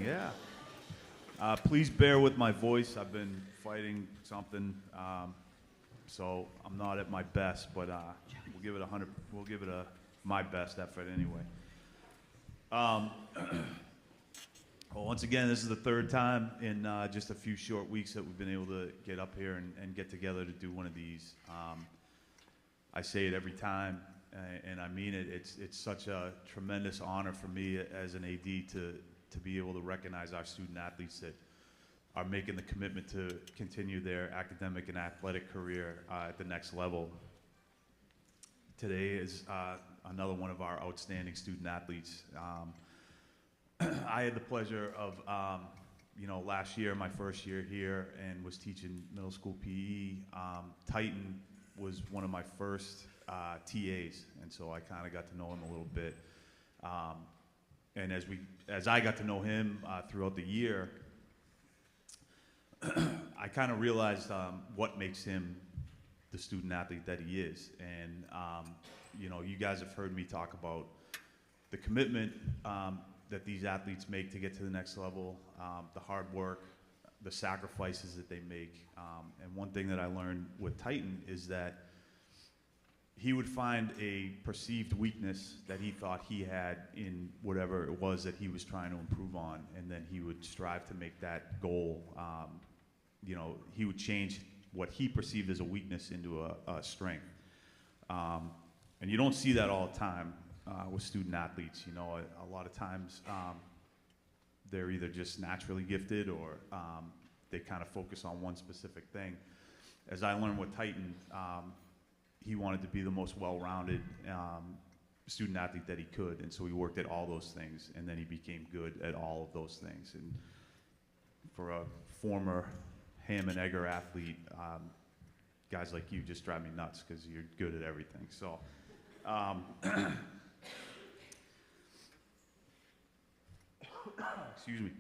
Yeah. Please bear with my voice. I've been fighting something, so I'm not at my best, but we'll give it 100. We'll give it my best effort anyway. Well, once again, this is the third time in just a few short weeks that we've been able to get up here and get together to do one of these. I say it every time, and I mean it. It's such a tremendous honor for me as an AD to be able to recognize our student athletes that are making the commitment to continue their academic and athletic career at the next level. Today is another one of our outstanding student athletes. I had the pleasure of, last year, my first year here, and was teaching middle school PE. Tytan was one of my first TAs, and so I kind of got to know him a little bit. And as I got to know him throughout the year, I kind of realized what makes him the student athlete that he is. And you guys have heard me talk about the commitment that these athletes make to get to the next level, the hard work, the sacrifices that they make. And one thing that I learned with Tytan is that he would find a perceived weakness that he thought he had in whatever it was that he was trying to improve on, and then he would strive to make that goal. He would change what he perceived as a weakness into a strength. And you don't see that all the time with student athletes. A lot of times they're either just naturally gifted or they kind of focus on one specific thing. As I learned with Tytan, he wanted to be the most well-rounded student athlete that he could, and so he worked at all those things, and then he became good at all of those things. And for a former ham and egger athlete, guys like you just drive me nuts because you're good at everything. So, excuse me.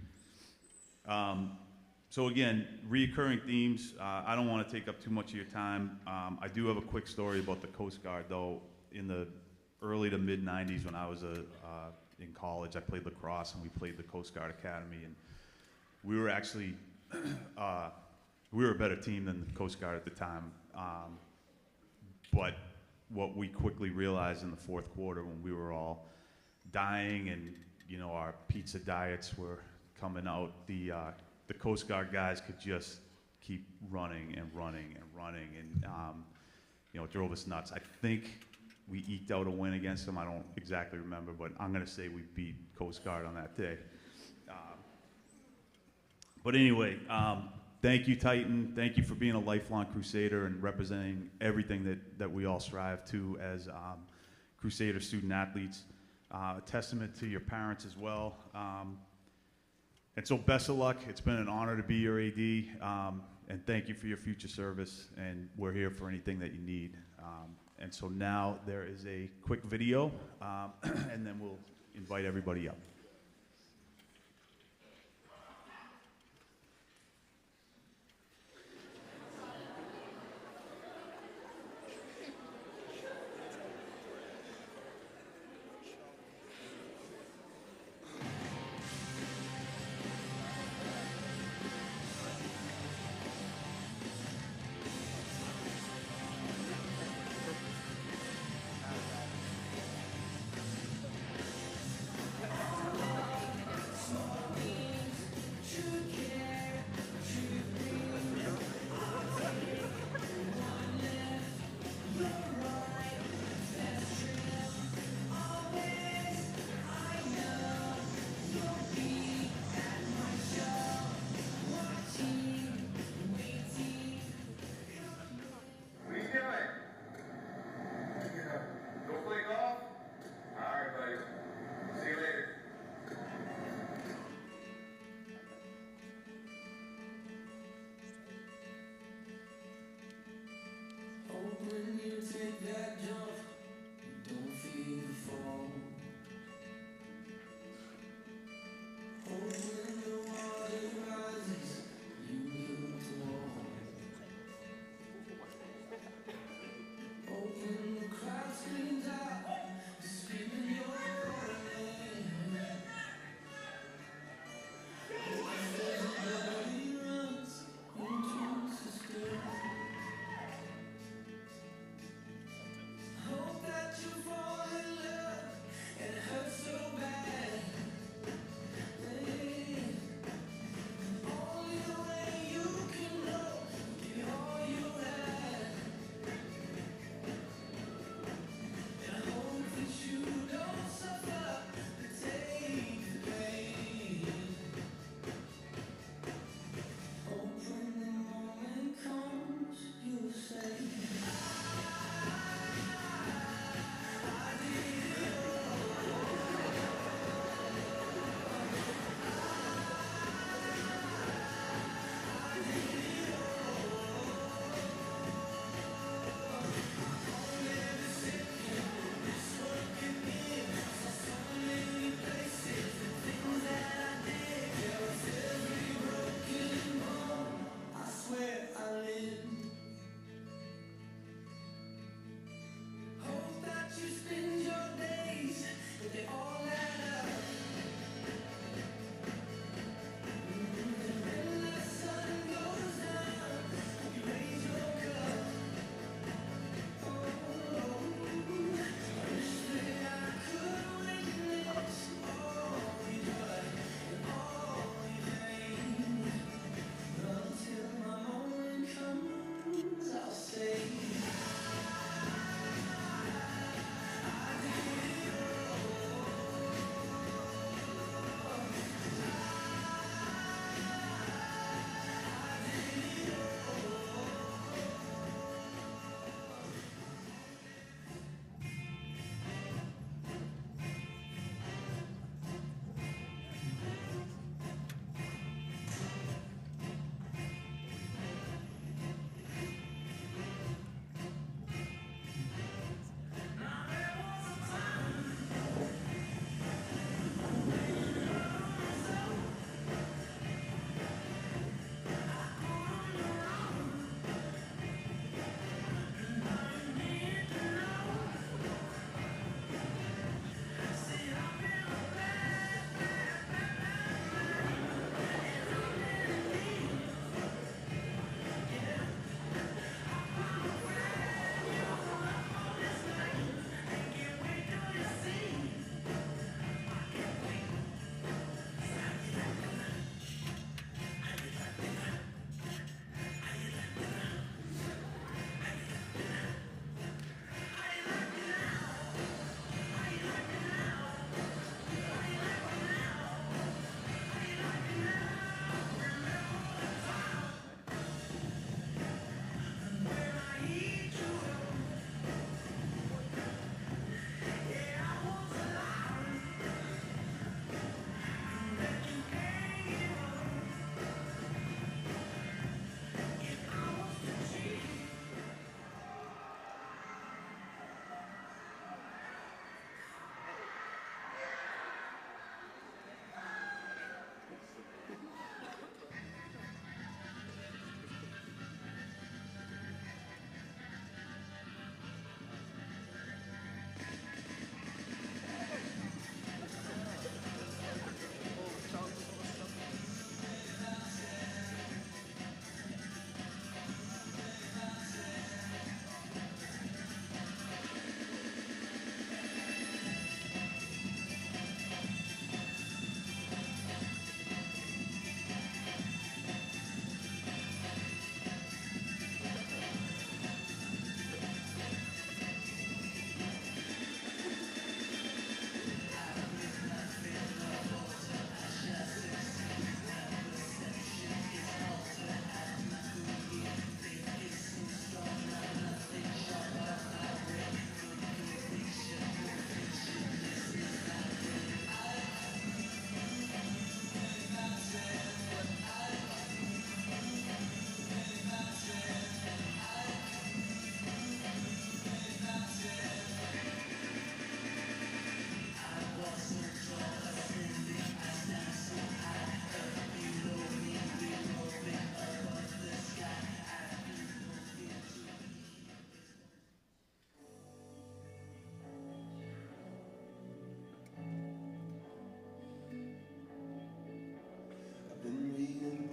So again, reoccurring themes. I don't want to take up too much of your time. I do have a quick story about the Coast Guard, though. In the early to mid '90s, when I was in college, I played lacrosse, and we played the Coast Guard Academy, and we were actually we were a better team than the Coast Guard at the time. But what we quickly realized in the fourth quarter, when we were all dying and our pizza diets were coming out, the Coast Guard guys could just keep running and running and running, and it drove us nuts. I think we eked out a win against them. I don't exactly remember, but I'm going to say we beat Coast Guard on that day. But anyway, thank you, Tytan. Thank you for being a lifelong Crusader and representing everything that we all strive to as Crusader student athletes. A testament to your parents as well. And so best of luck. It's been an honor to be your AD, and thank you for your future service, and we're here for anything that you need. And so now there is a quick video, and then we'll invite everybody up.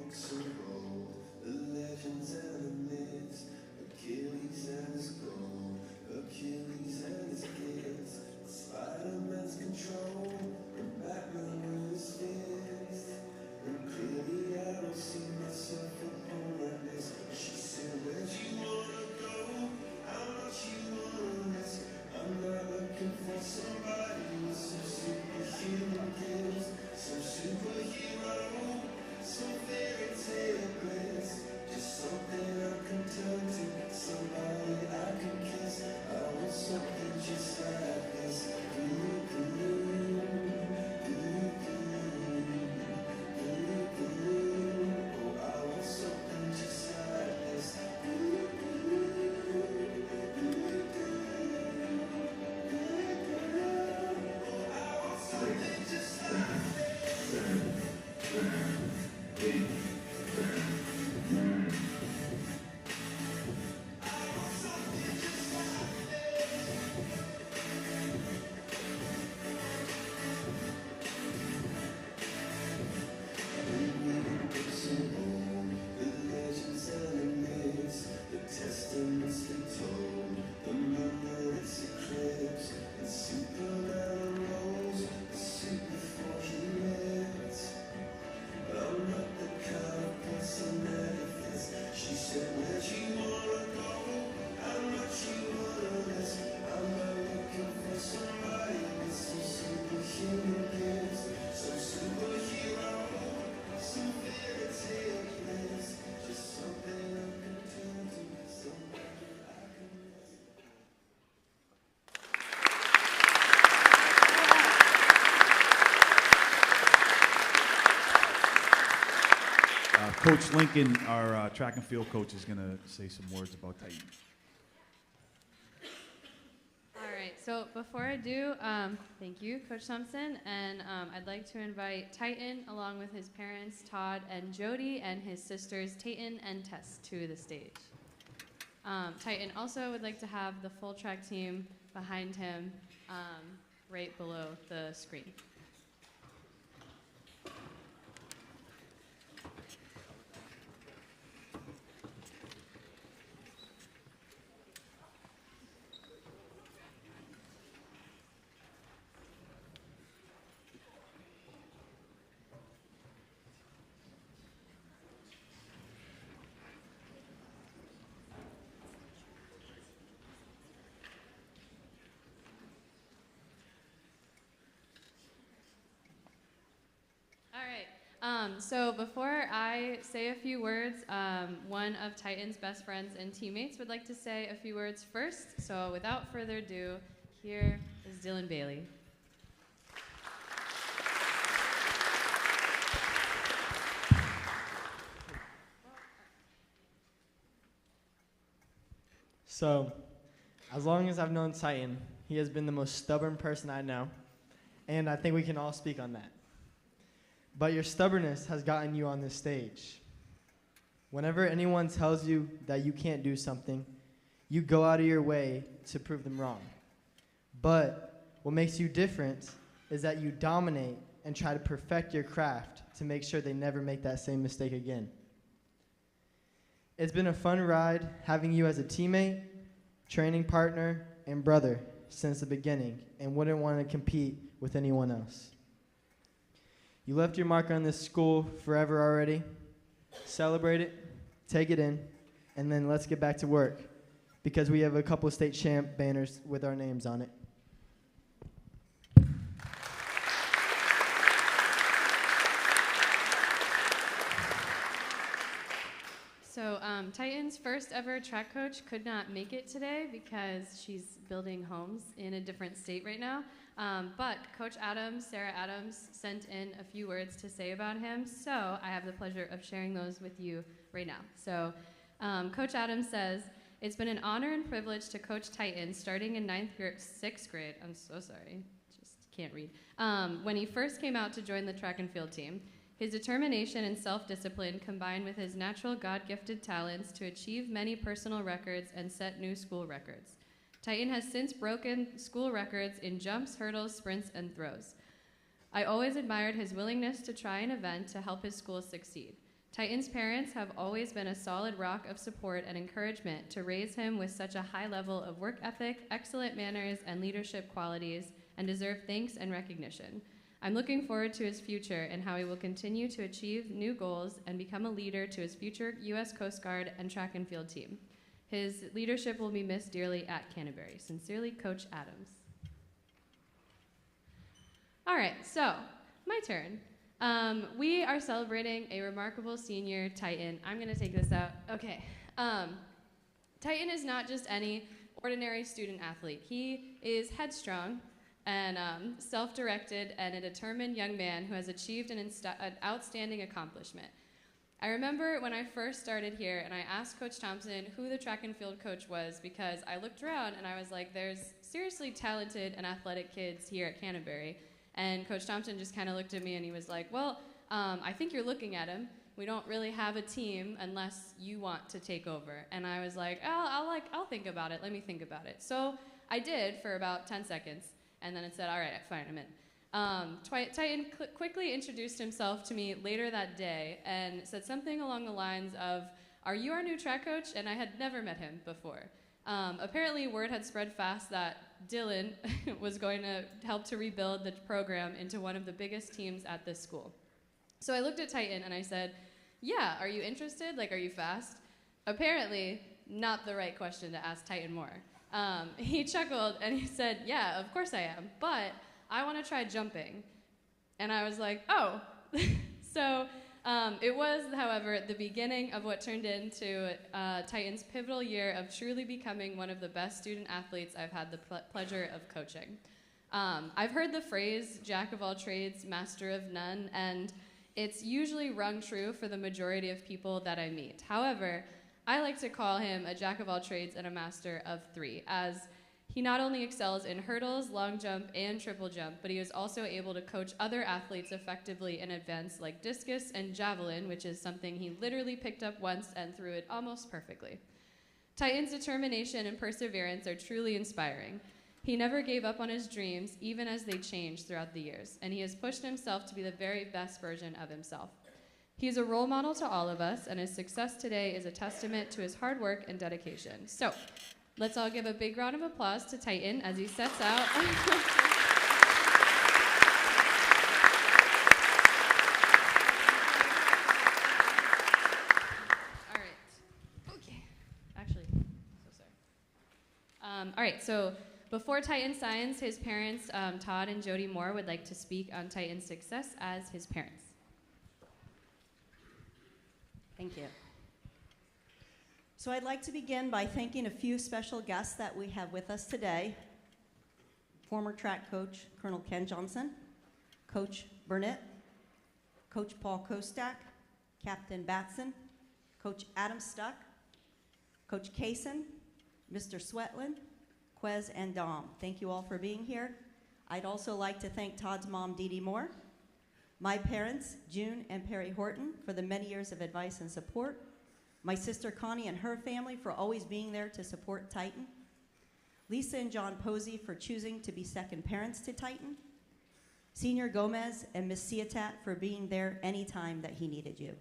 books of old, the legends and the myths, Achilles and his gold, Achilles and his kids, Spider-Man's control, and Batman with his fist. And clearly I don't see myself upon like this. She said, where'd you wanna go? How much you wanna risk? I'm not looking for somebody with some superhuman gifts, some superhero, some fairy tale bliss. Just something I can turn to, somebody I can kiss. I want something just like this. Coach Lincoln, our track and field coach, is going to say some words about Tytan. All right, so before I do, thank you, Coach Thompson, and I'd like to invite Tytan, along with his parents, Todd and Jody, and his sisters, Tytan and Tess, to the stage. Tytan also would like to have the full track team behind him, right below the screen. So before I say a few words, one of Tytan's best friends and teammates would like to say a few words first. So without further ado, here is Dylan Bailey. So, as long as I've known Tytan, he has been the most stubborn person I know, and I think we can all speak on that. But your stubbornness has gotten you on this stage. Whenever anyone tells you that you can't do something, you go out of your way to prove them wrong. But what makes you different is that you dominate and try to perfect your craft to make sure they never make that same mistake again. It's been a fun ride having you as a teammate, training partner, and brother since the beginning, and wouldn't want to compete with anyone else. You left your mark on this school forever already. Celebrate it, take it in, and then let's get back to work, because we have a couple state champ banners with our names on it. So Tytan's first ever track coach could not make it today because she's building homes in a different state right now. But Coach Adams, Sarah Adams, sent in a few words to say about him, so I have the pleasure of sharing those with you right now. So Coach Adams says, "It's been an honor and privilege to coach Tytan starting in 6th grade. I'm so sorry, just can't read. When he first came out to join the track and field team. His determination and self-discipline combined with his natural God-gifted talents to achieve many personal records and set new school records. Tytan has since broken school records in jumps, hurdles, sprints, and throws. I always admired his willingness to try an event to help his school succeed. Tytan's parents have always been a solid rock of support and encouragement to raise him with such a high level of work ethic, excellent manners, and leadership qualities, and deserve thanks and recognition. I'm looking forward to his future and how he will continue to achieve new goals and become a leader to his future U.S. Coast Guard and track and field team. His leadership will be missed dearly at Canterbury. Sincerely, Coach Adams. All right, so my turn. We are celebrating a remarkable senior Titan. I'm going to take this out. Okay. Titan is not just any ordinary student athlete. He is headstrong and self-directed and a determined young man who has achieved an outstanding accomplishment. I remember when I first started here and I asked Coach Thompson who the track and field coach was because I looked around and I was like, there's seriously talented and athletic kids here at Canterbury. And Coach Thompson just kind of looked at me and he was like, well, I think you're looking at him. We don't really have a team unless you want to take over. And I was like, oh, I'll think about it. Let me think about it. So I did for about 10 seconds. And then it said, all right, fine, I'm in. Tytan quickly introduced himself to me later that day and said something along the lines of, are you our new track coach? And I had never met him before. Apparently, word had spread fast that Dylan was going to help to rebuild the program into one of the biggest teams at this school. So I looked at Tytan and I said, yeah, are you interested? Like, are you fast? Apparently, not the right question to ask Tytan Moore. He chuckled and he said, yeah, of course I am, but I want to try jumping. And I was like, oh. So it was, however, the beginning of what turned into Tytan's pivotal year of truly becoming one of the best student athletes I've had the pleasure of coaching. I've heard the phrase, jack of all trades, master of none, and it's usually rung true for the majority of people that I meet. However, I like to call him a jack of all trades and a master of three, as he not only excels in hurdles, long jump, and triple jump, but he was also able to coach other athletes effectively in events like discus and javelin, which is something he literally picked up once and threw it almost perfectly. Tytan's determination and perseverance are truly inspiring. He never gave up on his dreams, even as they changed throughout the years, and he has pushed himself to be the very best version of himself. He is a role model to all of us, and his success today is a testament to his hard work and dedication. So, let's all give a big round of applause to Tytan as he sets out. All right. Okay. Actually, so sorry. All right, so before Tytan signs, his parents, Todd and Jody Moore, would like to speak on Tytan's success as his parents. Thank you. So I'd like to begin by thanking a few special guests that we have with us today. Former track coach, Colonel Ken Johnson, Coach Burnett, Coach Paul Kostak, Captain Batson, Coach Adam Stuck, Coach Kaysen, Mr. Swetlin, Quez, and Dom. Thank you all for being here. I'd also like to thank Todd's mom, Dee Dee Moore, my parents, June and Perry Horton, for the many years of advice and support, my sister Connie and her family for always being there to support Tytan, Lisa and John Posey for choosing to be second parents to Tytan, Senior Gomez and Miss Ciatat for being there anytime that he needed you.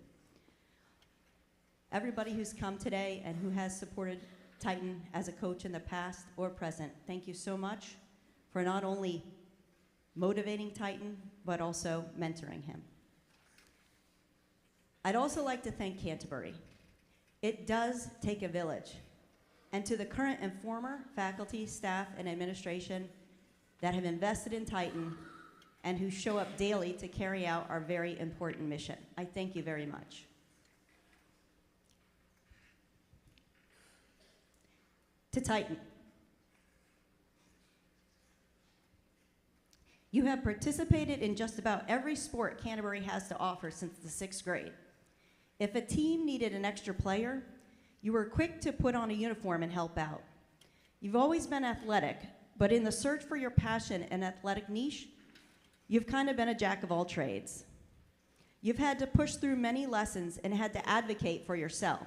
Everybody who's come today and who has supported Tytan as a coach in the past or present, thank you so much for not only motivating Tytan, but also mentoring him. I'd also like to thank Canterbury. It does take a village. And to the current and former faculty, staff, and administration that have invested in Tytan and who show up daily to carry out our very important mission, I thank you very much. To Tytan. You have participated in just about every sport Canterbury has to offer since the 6th grade. If a team needed an extra player, you were quick to put on a uniform and help out. You've always been athletic, but in the search for your passion and athletic niche, you've kind of been a jack of all trades. You've had to push through many lessons and had to advocate for yourself.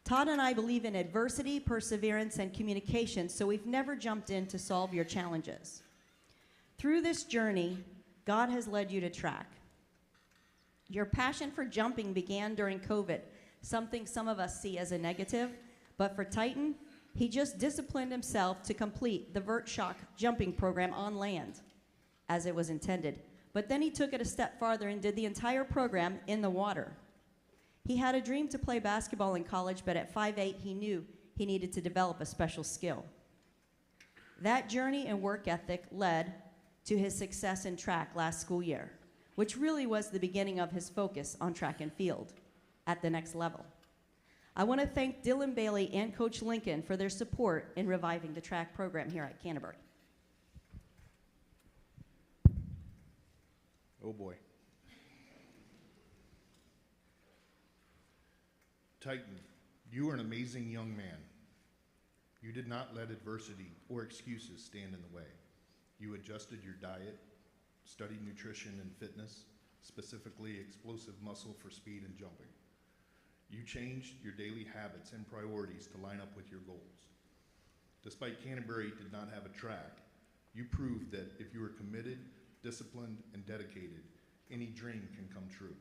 Todd and I believe in adversity, perseverance, and communication, so we've never jumped in to solve your challenges. Through this journey, God has led you to track. Your passion for jumping began during COVID, something some of us see as a negative, but for Tytan, he just disciplined himself to complete the Vert Shock jumping program on land, as it was intended. But then he took it a step farther and did the entire program in the water. He had a dream to play basketball in college, but at 5'8", he knew he needed to develop a special skill. That journey and work ethic led to his success in track last school year, which really was the beginning of his focus on track and field at the next level. I want to thank Dylan Bailey and Coach Lincoln for their support in reviving the track program here at Canterbury. Oh boy. Tytan, you are an amazing young man. You did not let adversity or excuses stand in the way. You adjusted your diet, studied nutrition and fitness, specifically explosive muscle for speed and jumping. You changed your daily habits and priorities to line up with your goals. Despite Canterbury did not have a track, you proved that if you are committed, disciplined, and dedicated, any dream can come true.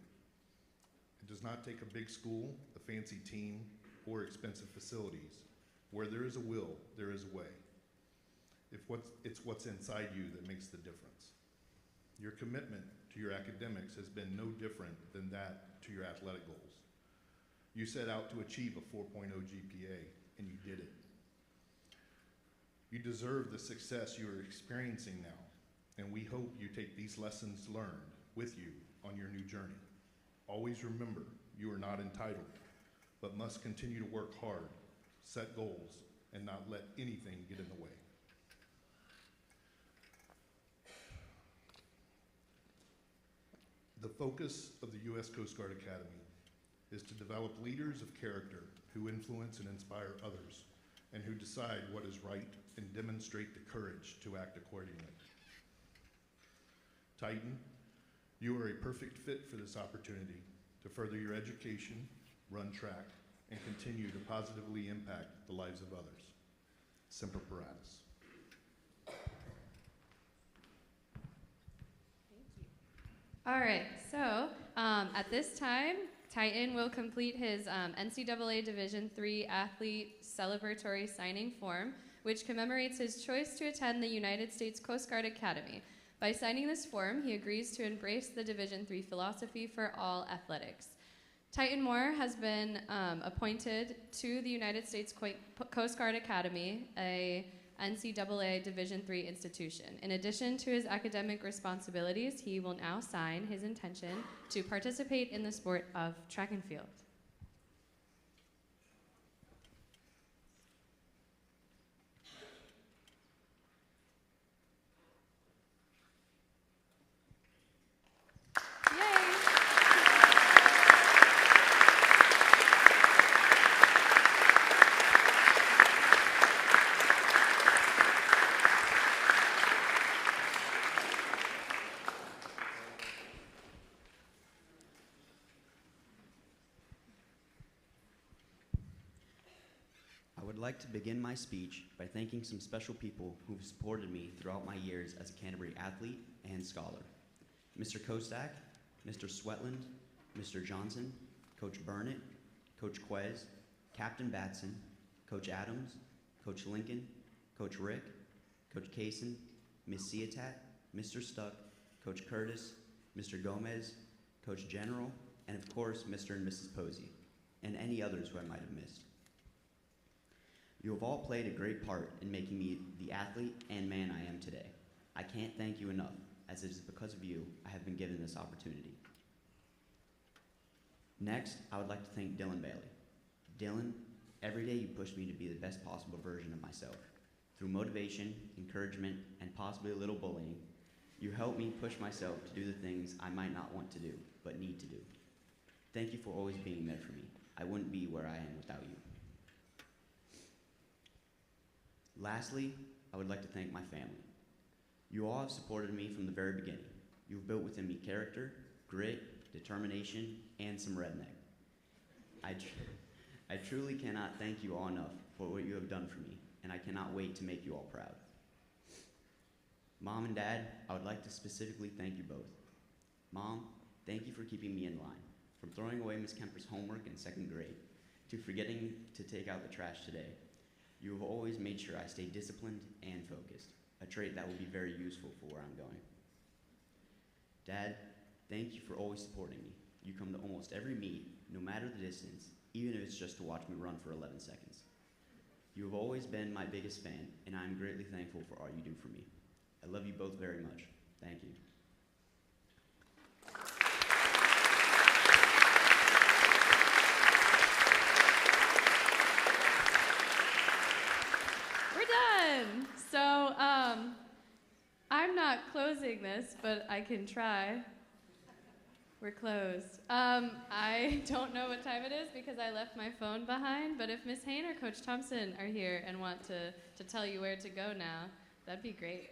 It does not take a big school, a fancy team, or expensive facilities. Where there is a will, there is a way. It's what's inside you that makes the difference. Your commitment to your academics has been no different than that to your athletic goals. You set out to achieve a 4.0 GPA, and you did it. You deserve the success you are experiencing now, and we hope you take these lessons learned with you on your new journey. Always remember, you are not entitled, but must continue to work hard, set goals, and not let anything get in the way. The focus of the U.S. Coast Guard Academy is to develop leaders of character who influence and inspire others, and who decide what is right and demonstrate the courage to act accordingly. Tytan, you are a perfect fit for this opportunity to further your education, run track, and continue to positively impact the lives of others. Semper Paratus. All right, so at this time, Tytan will complete his NCAA Division III athlete celebratory signing form, which commemorates his choice to attend the United States Coast Guard Academy. By signing this form, he agrees to embrace the Division III philosophy for all athletics. Tytan Moore has been appointed to the United States Coast Guard Academy, a NCAA Division III institution. In addition to his academic responsibilities, he will now sign his intention to participate in the sport of track and field. I would like to begin my speech by thanking some special people who have supported me throughout my years as a Canterbury athlete and scholar. Mr. Kostak, Mr. Sweatland, Mr. Johnson, Coach Burnett, Coach Quez, Captain Batson, Coach Adams, Coach Lincoln, Coach Rick, Coach Kaysen, Miss Ciatat, Mr. Stuck, Coach Curtis, Mr. Gomez, Coach General, and of course, Mr. and Mrs. Posey, and any others who I might have missed. You have all played a great part in making me the athlete and man I am today. I can't thank you enough, as it is because of you I have been given this opportunity. Next, I would like to thank Dylan Bailey. Dylan, every day you push me to be the best possible version of myself. Through motivation, encouragement, and possibly a little bullying, you help me push myself to do the things I might not want to do, but need to do. Thank you for always being there for me. I wouldn't be where I am without you. Lastly, I would like to thank my family. You all have supported me from the very beginning. You've built within me character, grit, determination, and some redneck. I truly cannot thank you all enough for what you have done for me, and I cannot wait to make you all proud. Mom and Dad, I would like to specifically thank you both. Mom, Thank you for keeping me in line. From throwing away Miss Kemper's homework in second grade to forgetting to take out the trash today, you have always made sure I stay disciplined and focused, a trait that will be very useful for where I'm going. Dad, thank you for always supporting me. You come to almost every meet, no matter the distance, even if it's just to watch me run for 11 seconds. You have always been my biggest fan, and I am greatly thankful for all you do for me. I love you both very much. Thank you. We're done. So, I'm not closing this, but I can try. We're closed. I don't know what time it is because I left my phone behind, but if Ms. Hain or Coach Thompson are here and want to tell you where to go now, that'd be great.